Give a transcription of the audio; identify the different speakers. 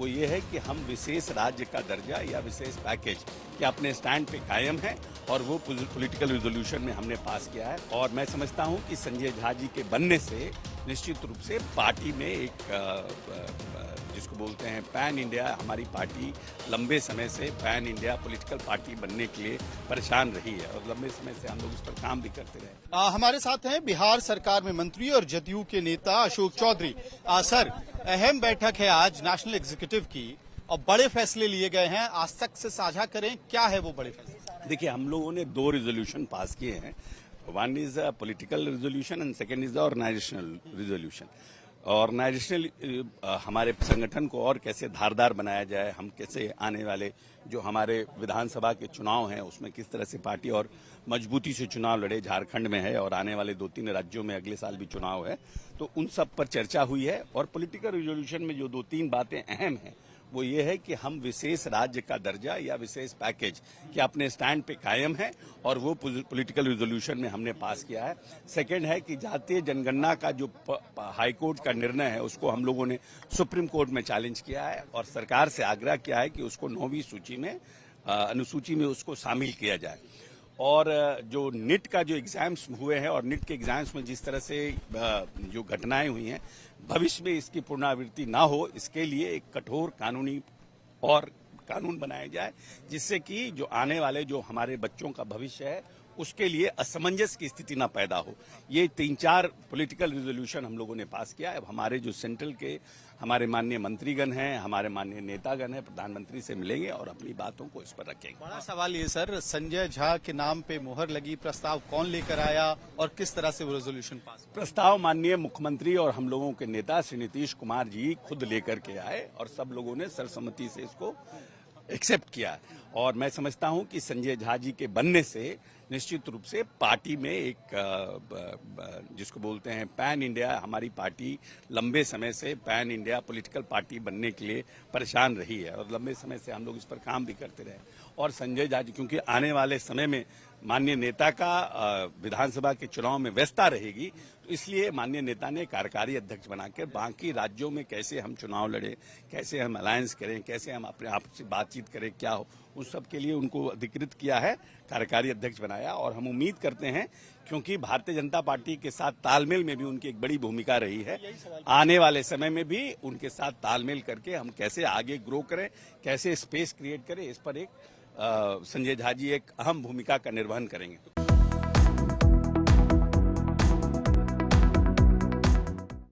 Speaker 1: वो ये है कि हम विशेष राज्य का दर्जा या विशेष पैकेज के अपने स्टैंड पे कायम है और वो पॉलिटिकल रिजोल्यूशन में हमने पास किया है। और मैं समझता हूं कि संजय झा जी के बनने से निश्चित रूप से पार्टी में एक जिसको बोलते हैं पैन इंडिया, हमारी पार्टी लंबे समय से पैन इंडिया पॉलिटिकल पार्टी बनने के लिए परेशान रही है और लंबे समय से हम लोग इस पर काम भी करते रहे।
Speaker 2: हमारे साथ हैं बिहार सरकार में मंत्री और जदयू के नेता अशोक चौधरी। सर, अहम बैठक है आज नेशनल एग्जीक्यूटिव की और बड़े फैसले लिए गए हैं, आज तक से साझा करें, क्या है वो बड़े फैसले?
Speaker 1: देखिए, हम लोगों ने 2 रिजोल्यूशन पास किए हैं। One is a political resolution and second is the organizational resolution. Organizational हमारे संगठन को और कैसे धारदार बनाया जाए, हम कैसे आने वाले जो हमारे विधानसभा के चुनाव हैं उसमें किस तरह से पार्टी और मजबूती से चुनाव लड़े। झारखंड में है और आने वाले 2-3 राज्यों में अगले साल भी चुनाव है, तो उन सब पर चर्चा हुई है। और पॉलिटिकल रिजोल्यूशन में जो 2-3 बातें अहम हैं वो ये है कि हम विशेष राज्य का दर्जा या विशेष पैकेज के अपने स्टैंड पे कायम है और वो पॉलिटिकल रिजोल्यूशन में हमने पास किया है। सेकंड है कि जातीय जनगणना का जो हाई कोर्ट का निर्णय है उसको हम लोगों ने सुप्रीम कोर्ट में चैलेंज किया है और सरकार से आग्रह किया है कि उसको 9वीं सूची में अनुसूची में उसको शामिल किया जाए। और जो नीट का जो एग्जाम्स हुए हैं और नीट के एग्जाम्स में जिस तरह से जो घटनाएं हुई हैं, भविष्य में इसकी पुनरावृत्ति ना हो, इसके लिए एक कठोर कानूनी और कानून बनाया जाए जिससे कि जो आने वाले जो हमारे बच्चों का भविष्य है उसके लिए असमंजस की स्थिति ना पैदा हो। ये 3-4 पॉलिटिकल रिजोल्यूशन हम लोगों ने पास किया। अब हमारे जो सेंट्रल के हमारे माननीय मंत्रीगण हैं, हमारे माननीय नेतागण हैं, प्रधानमंत्री से मिलेंगे और अपनी बातों को इस पर रखेंगे।
Speaker 2: बड़ा सवाल ये सर, संजय झा के नाम पे मुहर लगी, प्रस्ताव कौन लेकर आया और किस तरह से वो रेजोल्यूशन पास?
Speaker 1: प्रस्ताव माननीय मुख्यमंत्री और हम लोगों के नेता श्री नीतीश कुमार जी खुद लेकर के आए और सब लोगों ने सर्वसम्मति से इसको एक्सेप्ट किया। और मैं समझता हूं कि संजय झा जी के बनने से निश्चित रूप से पार्टी में एक जिसको बोलते हैं पैन इंडिया, हमारी पार्टी लंबे समय से पैन इंडिया पॉलिटिकल पार्टी बनने के लिए परेशान रही है और लंबे समय से हम लोग इस पर काम भी करते रहे। और संजय झा जी क्योंकि आने वाले समय में माननीय नेता का विधानसभा के चुनाव में व्यस्तता रहेगी, तो इसलिए माननीय नेता ने कार्यकारी अध्यक्ष बनाकर बाकी राज्यों में कैसे हम चुनाव लड़े, कैसे हम अलायंस करें, कैसे हम अपने आप से बातचीत करें, क्या हो, उन सब के लिए उनको अधिकृत किया है, कार्यकारी अध्यक्ष बनाया। और हम उम्मीद करते हैं क्योंकि भारतीय जनता पार्टी के साथ तालमेल में भी उनकी एक बड़ी भूमिका रही है, आने वाले समय में भी उनके साथ तालमेल करके हम कैसे आगे ग्रो करें, कैसे स्पेस क्रिएट करें, इस पर एक संजय झा जी एक अहम भूमिका का निर्वहन करेंगे।